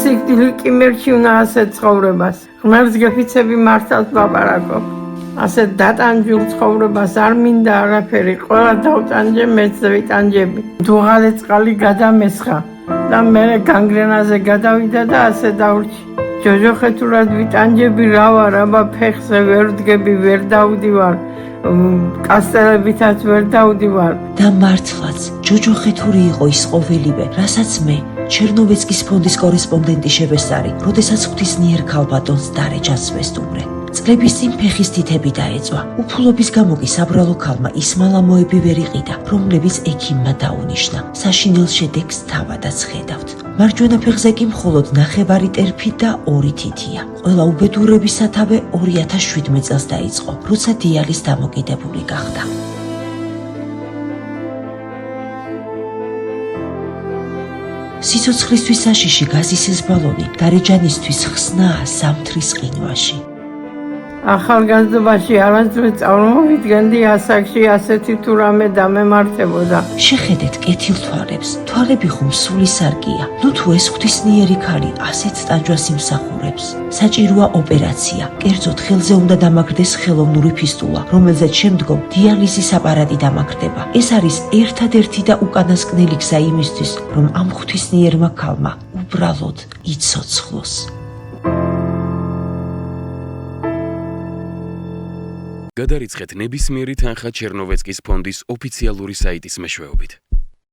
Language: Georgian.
სიკვდილი კიმერჩი უნდა ასეთ ცხოვრებას. ღმერთს გეფიცები მართალ ვლაპარაკობ. ასეთ დატანჯულ ცხოვრებას არ მინდა არაფერი. ყველა დავტანჯე, მეც ვიტანჯები. დუღალე წყალი გადამესხა და მე განგრენაზე გადავიდა და ასე დავრჩი. ჯოჯოხეთურად ვიტანჯები რა ვარ, აბა ფეხზე ვერ ვდგები, ვერ დავდივარ. კასტელებითაც ვერ დავდივარ. და მართლაც ჯოჯოხეთური იყო ის ყოველივე, რასაც მე ჩერნოვეცკის ფონდის კორესპონდენტი შევესწარი, როდესაც ღვთისმიერ ქალბატონს დარეჯას ვესტუმრე. წლების წინ ფეხის თითები დაეწვა. უფულობის გამო კი საბრალო ქალმა ის მალამოები ვერ იყიდა, რომლებიც ექიმმა დაუნიშნა. საშინელ შედეგს თავადაც ხედავთ. მარჯვენა ფეხზე კი მხოლოდ ნახევარი ტერფი და 2 თითია. ყველა უბედურების სათავე 2017 წელს დაიწყო, როცა დიალის დამოკიდებული გახდა. სიცოცხლისთვის საშიში გაზისის ბალონი დარეჯანისთვის ხსნაა ზამთრის ყინვაში. ახალგაზრდობაში არასდროს წარმოვიდგენდი ასაკში ასეთი თუ რამე დამემართებოდა. შეხედეთ კეთილ თვალებს, თვალები ხომ სული სარკია. ნუ თუ ეს ღვთისმიერი ქალი ასეთ ტანჯვას იმსახურებს. საჭიროა ოპერაცია, კერძოდ ხელზე უნდა დამაგრდეს ხელოვნური ფისტულა, რომელზეც შემდგომ დიალიზის აპარატი დამაგრდება. ეს არის ერთადერთი და უკანასკნელი გზა იმისთვის, რომ ამ ღვთისმიერმა ქალმა უბრალოდ იცოცხლოს. გადარიცხეთ ნებისმიერი თანხა ჩერნოვეცკის ფონდის ოფიციალური საიტის მეშვეობით.